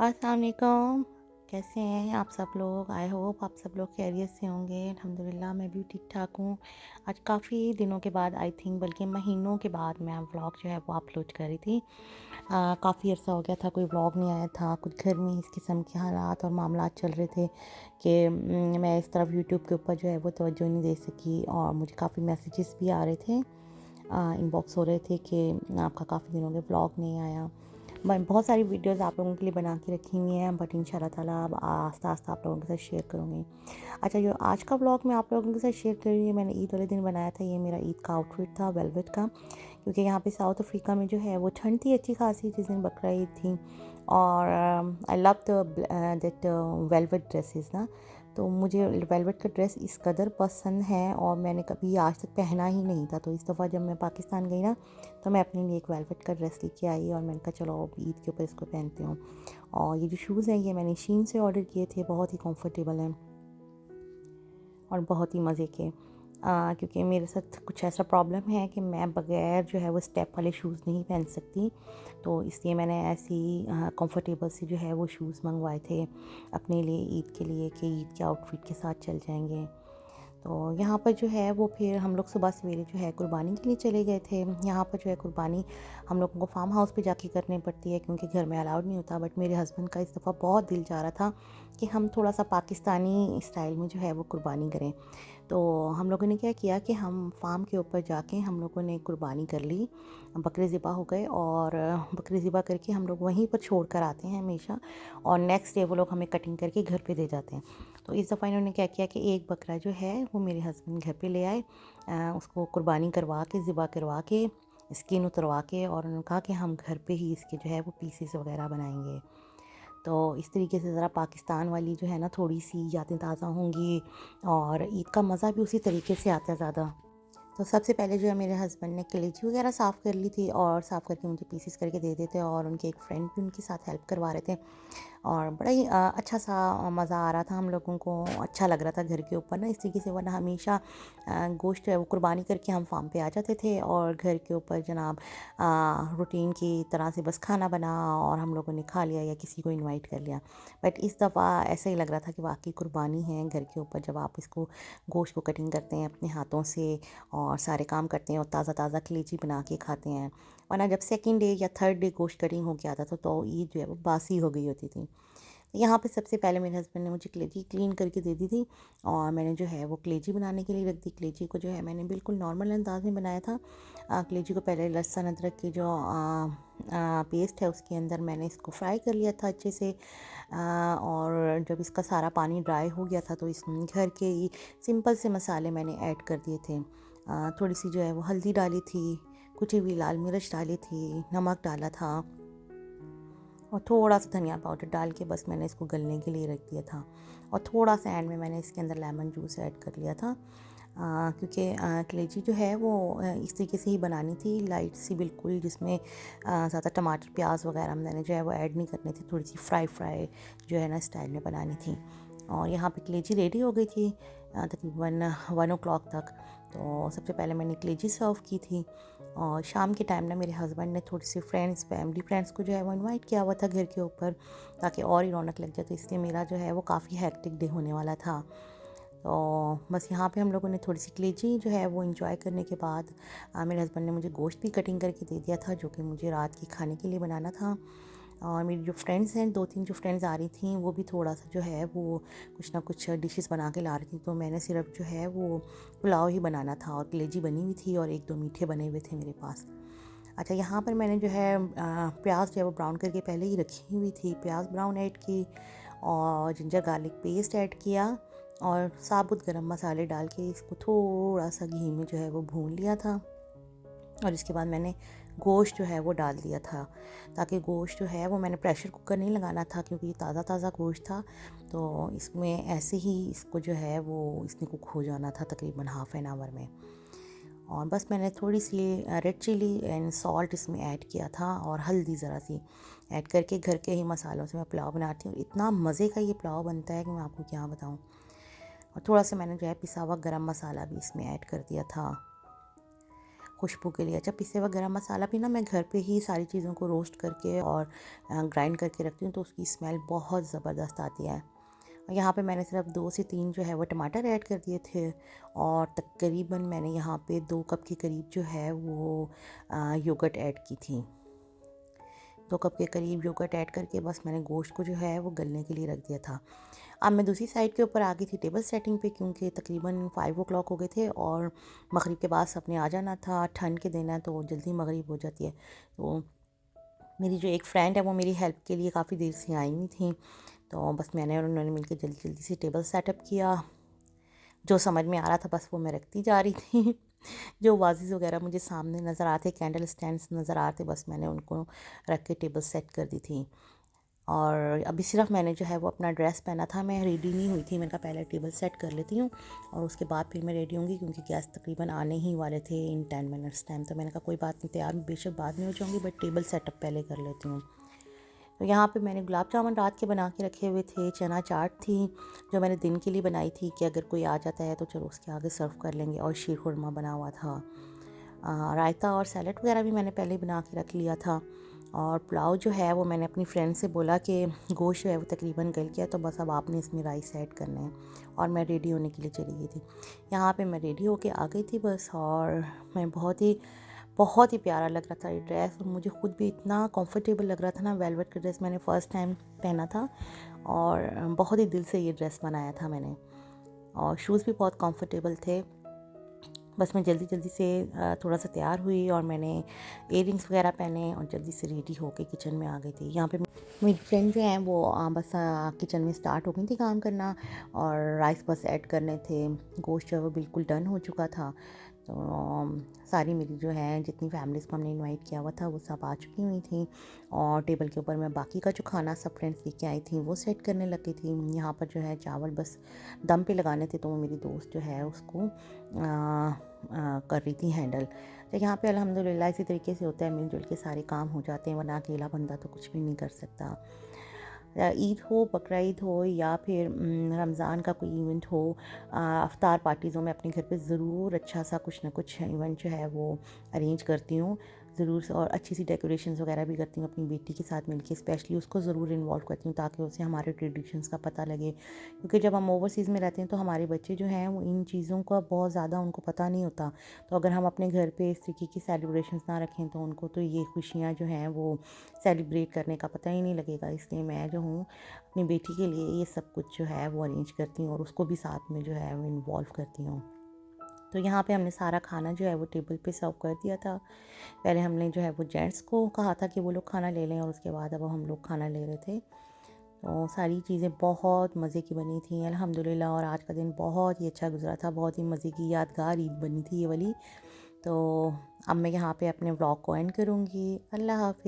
अस्सलाम वालेकुम। कैसे हैं आप सब लोग? आई होप आप सब लोग खैरियत से होंगे। अल्हम्दुलिल्लाह मैं भी ठीक ठाक हूँ। आज काफ़ी दिनों के बाद, आई थिंक बल्कि महीनों के बाद, मैं व्लॉग जो है वो अपलोड कर रही थी। काफ़ी अर्सा हो गया था कोई व्लॉग नहीं आया था। कुछ घर में इस किस्म के हालात और मामलात चल रहे थे कि मैं इस तरफ यूट्यूब के ऊपर जो है वो तवज्जो नहीं दे सकी, और मुझे काफ़ी मैसेजेस भी आ रहे थे, इनबॉक्स हो रहे थे कि आपका काफ़ी दिनों के व्लॉग नहीं आया। मैं बहुत सारी वीडियोस आप लोगों के लिए बना के रखी हुई हैं, बट इंशाल्लाह ताला अब आस्ता आस्ता आप लोगों के साथ शेयर करूँगी। अच्छा, जो आज का व्लॉग मैं आप लोगों के साथ शेयर कर रही हूँ, मैंने ईद वाले दिन बनाया था। ये मेरा ईद का आउटफिट था वेलवेट का, क्योंकि यहाँ पे साउथ अफ्रीका में जो है वो ठंड थी अच्छी खासी जिस दिन बकरा ईद थी। और I love that velvet dresses ना। तो मुझे वेलवेट का ड्रेस इस कदर पसंद है, और मैंने कभी आज तक पहना ही नहीं था। तो इस दफ़ा जब मैं पाकिस्तान गई ना, तो मैं अपने लिए एक वेलवेट का ड्रेस लेके आई, और मैंने कहा चलो अब ईद के ऊपर इसको पहनती हूँ। और ये जो शूज़ हैं ये मैंने शीन से ऑर्डर किए थे, बहुत ही कंफर्टेबल हैं और बहुत ही मज़े के। क्योंकि मेरे साथ कुछ ऐसा प्रॉब्लम है कि मैं बग़ैर जो है वो स्टेप वाले शूज़ नहीं पहन सकती। तो इसलिए मैंने ऐसी कंफर्टेबल से जो है वो शूज़ मंगवाए थे अपने लिए ईद के लिए, कि ईद के आउटफिट के साथ चल जाएंगे। तो यहाँ पर जो है वो फिर हम लोग सुबह सवेरे जो है कुर्बानी के लिए चले गए थे। यहाँ पर जो है कुर्बानी हम लोगों को फार्म हाउस पे जाके करनी पड़ती है, क्योंकि घर में अलाउड नहीं होता। बट मेरे हस्बैंड का इस दफ़ा बहुत दिल चाह रहा था कि हम थोड़ा सा पाकिस्तानी स्टाइल में जो है वो कुर्बानी करें। तो हम लोगों ने क्या किया कि हम फार्म के ऊपर जाके हम लोगों ने कुर्बानी कर ली। बकरे ज़िबा हो गए, और बकरे ज़िबा करके हम लोग वहीं पर छोड़ कर आते हैं हमेशा, और नेक्स्ट डे वो लोग हमें कटिंग करके घर पे दे जाते हैं। तो इस दफ़ा इन्होंने क्या किया कि एक बकरा जो है वो मेरे हस्बैंड घर पे ले आए, उसको कुर्बानी करवा के, ज़िबा करवा के, स्किन उतरवा के, और उन्होंने कहा कि हम घर पे ही इसके जो है वो पीसेस वगैरह बनाएंगे। तो इस तरीके से ज़रा पाकिस्तान वाली जो है ना थोड़ी सी यादें ताज़ा होंगी, और ईद का मज़ा भी उसी तरीके से आता है ज़्यादा। तो सबसे पहले जो है मेरे हस्बैंड ने कलेजी वगैरह साफ़ कर ली थी, और साफ़ करके मुझे पीसेस करके दे देते, और उनके एक फ्रेंड भी उनके साथ हेल्प करवा रहे थे। और बड़ा ही अच्छा सा मज़ा आ रहा था हम लोगों को, अच्छा लग रहा था घर के ऊपर ना इस तरीके से। वरना हमेशा गोश्त जो है वो कुर्बानी करके हम फार्म पे आ जाते थे, और घर के ऊपर जनाब रूटीन की तरह से बस खाना बना और हम लोगों ने खा लिया या किसी को इनवाइट कर लिया। बट इस दफ़ा ऐसा ही लग रहा था कि वाकई कुर्बानी है घर के ऊपर, जब आप इसको गोश्त को कटिंग करते हैं अपने हाथों से और सारे काम करते हैं और ताज़ा ताज़ा कलेजी बना के खाते हैं। वरना जब सेकंड डे या थर्ड डे गोश्त कटिंग हो गया था तो ईद जो है वो बासी हो गई होती थी। यहाँ पे सबसे पहले मेरे हस्बैंड ने मुझे कलेजी क्लीन करके दे दी थी, और मैंने जो है वो कलेजी बनाने के लिए रख दी। कलेजी को जो है मैंने बिल्कुल नॉर्मल अंदाज में बनाया था। कलेजी को पहले लहसुन अदरक की जो पेस्ट है उसके अंदर मैंने इसको फ्राई कर लिया था अच्छे से। और जब इसका सारा पानी ड्राई हो गया था तो इसमें घर के ही सिंपल से मसाले मैंने ऐड कर दिए थे। थोड़ी सी जो है वो हल्दी डाली थी, कुटी हुई लाल मिर्च डाली थी, नमक डाला था, और थोड़ा सा धनिया पाउडर डाल के बस मैंने इसको गलने के लिए रख दिया था। और थोड़ा सा एंड में मैंने इसके अंदर लेमन जूस ऐड कर लिया था, क्योंकि कलेजी जो है वो इस तरीके से ही बनानी थी, लाइट सी बिल्कुल, जिसमें ज़्यादा टमाटर प्याज वगैरह मैंने जो है वो ऐड नहीं करनी थी। थोड़ी सी फ्राई फ्राई जो है ना स्टाइल में बनानी थी। और यहाँ पे कलेजी रेडी हो गई थी तकरीबन 1 o'clock तक। तो सबसे पहले मैंने कलेजी सर्व की थी, और शाम के टाइम ना मेरे हस्बैंड ने थोड़ी सी फ्रेंड्स, फैमिली फ्रेंड्स को जो है वो इनवाइट किया हुआ था घर के ऊपर, ताकि और ही रौनक लग जाए। तो इसलिए मेरा जो है वो काफ़ी हैक्टिक डे होने वाला था। तो बस यहाँ पे हम लोगों ने थोड़ी सी कलेजी जो है वो इंजॉय करने के बाद मेरे हस्बैंड ने मुझे गोश्त भी कटिंग करके दे दिया था, जो कि मुझे रात के खाने के लिए बनाना था। और मेरी जो फ्रेंड्स हैं, 2-3 जो फ्रेंड्स आ रही थी, वो भी थोड़ा सा जो है वो कुछ ना कुछ डिशेस बना के ला रही थी। तो मैंने सिर्फ जो है वो पुलाव ही बनाना था, और कलेजी बनी हुई थी और 1-2 मीठे बने हुए थे मेरे पास। अच्छा, यहाँ पर मैंने जो है प्याज जो है वो ब्राउन करके पहले ही रखी हुई थी, प्याज ब्राउन ऐड की, और जिंजर गार्लिक पेस्ट ऐड किया, और साबुत गरम मसाले डाल के इसको थोड़ा सा घी में जो है वो भून लिया था। और इसके बाद मैंने गोश्त जो है वो डाल दिया था, ताकि गोश्त जो है वो मैंने प्रेशर कुकर नहीं लगाना था, क्योंकि ताज़ा ताज़ा गोश्त था। तो इसमें ऐसे ही इसको जो है वो इसने कुक हो जाना था तकरीबन हाफ़ एन आवर में। और बस मैंने थोड़ी सी रेड चिली एंड सॉल्ट इसमें ऐड किया था, और हल्दी ज़रा सी ऐड करके घर के ही मसालों से मैं पुलाव बनाती हूँ। इतना मज़े का ये पुलाव बनता है कि मैं आपको क्या बताऊँ। और थोड़ा सा मैंने जो है पिसा हुआ गरम मसाला भी इसमें ऐड कर दिया था। खुशबू के लिए। अच्छा, पिसे हुआ गरम मसाला भी ना मैं घर पे ही सारी चीज़ों को रोस्ट करके और ग्राइंड करके रखती हूँ, तो उसकी स्मेल बहुत ज़बरदस्त आती है। यहाँ पे मैंने सिर्फ 2 से 3 जो है वो टमाटर ऐड कर दिए थे, और तकरीबन मैंने यहाँ पे 2 कप के करीब जो है वो योगर्ट ऐड की थी। 2 कप के करीब योगर्ट ऐड करके बस मैंने गोश्त को जो है वो गलने के लिए रख दिया था। अब मैं दूसरी साइड के ऊपर आ गई थी टेबल सेटिंग पे, क्योंकि तकरीबन 5 o'clock हो गए थे और मगरिब के बाद सबने आ जाना था। ठंड के दिन है तो जल्दी मगरिब हो जाती है। तो मेरी जो एक फ्रेंड है वो मेरी हेल्प के लिए काफ़ी देर से आई हुई थी, तो बस मैंने और उन्होंने मिलकर जल्दी जल्दी से टेबल सेटअप किया। जो समझ में आ रहा था बस वो मैं रखती जा रही थी। जो वाजेस वगैरह मुझे सामने नज़र आते, कैंडल स्टैंड्स नज़र आते, बस मैंने उनको रख के टेबल सेट कर दी थी। और अभी सिर्फ मैंने जो है वो अपना ड्रेस पहना था, मैं रेडी नहीं हुई थी। मैंने कहा पहले टेबल सेट कर लेती हूँ और उसके बाद फिर मैं रेडी होंगी, क्योंकि गेस्ट तकरीबन आने ही वाले थे इन 10 मिनट्स टाइम। तो मैंने कहा कोई बात नहीं, तैयार बेशक बाद में हो जाऊँगी, बट टेबल सेटअप पहले कर लेती हूँ। तो यहाँ पे मैंने गुलाब जामुन रात के बना के रखे हुए थे, चना चाट थी जो मैंने दिन के लिए बनाई थी कि अगर कोई आ जाता है तो चलो उसके आगे सर्व कर लेंगे, और शीर खुरमा बना हुआ था। रायता और सैलड वगैरह भी मैंने पहले बना के रख लिया था। और पुलाव जो है वो मैंने अपनी फ्रेंड से बोला कि गोश्त जो है वो तकरीबन गल गया, तो बस अब आपने इसमें राइस ऐड करने हैं, और मैं रेडी होने के लिए चली गई थी। यहाँ पे मैं रेडी होके आ गई थी बस, और मैं बहुत ही प्यारा लग रहा था ये ड्रेस, और मुझे खुद भी इतना कंफर्टेबल लग रहा था ना। वेलवेट का ड्रेस मैंने फ़र्स्ट टाइम पहना था, और बहुत ही दिल से ये ड्रेस बनाया था मैंने, और शूज़ भी बहुत कंफर्टेबल थे। बस मैं जल्दी जल्दी से थोड़ा सा तैयार हुई, और मैंने इयररिंग्स वगैरह पहने और जल्दी से रेडी होके किचन में आ गई थी। यहाँ पे मेरी फ्रेंड जो हैं वो बस किचन में स्टार्ट हो गई थी काम करना, और राइस बस ऐड करने थे। गोश्त जो है वो बिल्कुल डन हो चुका था। तो सारी मेरी जो है जितनी फैमिलीज़ को हमने इनवाइट किया हुआ था वो सब आ चुकी हुई थी, और टेबल के ऊपर मैं बाकी का जो खाना सब फ्रेंड्स लेके आई थी वो सेट करने लगी थी। यहाँ पर जो है चावल बस दम पे लगाने थे, तो वो मेरी दोस्त जो है उसको कर रही थी हैंडल। तो यहाँ पे अल्हम्दुलिल्लाह इसी तरीके से होता है, मिलजुल के सारे काम हो जाते हैं, वरना अकेला बंदा तो कुछ भी नहीं कर सकता। ईद हो, बकरा ईद हो, या फिर रमज़ान का कोई इवेंट हो, अफ्तार पार्टीज़ हो, मैं अपने घर पे ज़रूर अच्छा सा कुछ ना कुछ इवेंट जो है वो अरेंज करती हूँ ज़रूर से, और अच्छी सी डेकोरेशंस वगैरह भी करती हूँ अपनी बेटी के साथ मिलके। स्पेशली उसको ज़रूर इन्वॉल्व करती हूँ ताकि उसे हमारे ट्रेडिशंस का पता लगे, क्योंकि जब हम ओवरसीज़ में रहते हैं तो हमारे बच्चे जो हैं वो इन चीज़ों का बहुत ज़्यादा उनको पता नहीं होता। तो अगर हम अपने घर पे इस तरीके की सेलिब्रेशंस ना रखें तो उनको तो ये खुशियाँ जो हैं वो सेलिब्रेट करने का पता ही नहीं लगेगा। इसलिए मैं जो हूँ अपनी बेटी के लिए ये सब कुछ जो है वो अरेंज करती हूँ, और उसको भी साथ में जो है वो इन्वॉल्व करती हूँ। तो यहाँ पे हमने सारा खाना जो है वो टेबल पे सर्व कर दिया था। पहले हमने जो है वो जेंट्स को कहा था कि वो लोग खाना ले लें, और उसके बाद अब हम लोग खाना ले रहे थे। तो सारी चीज़ें बहुत मज़े की बनी थी अल्हम्दुलिल्लाह, और आज का दिन बहुत ही अच्छा गुजरा था। बहुत ही मज़े की यादगार ईद बनी थी ये वाली। तो अब मैं यहाँ पे अपने व्लॉग को एंड करूँगी। अल्लाह हाफ़िज़।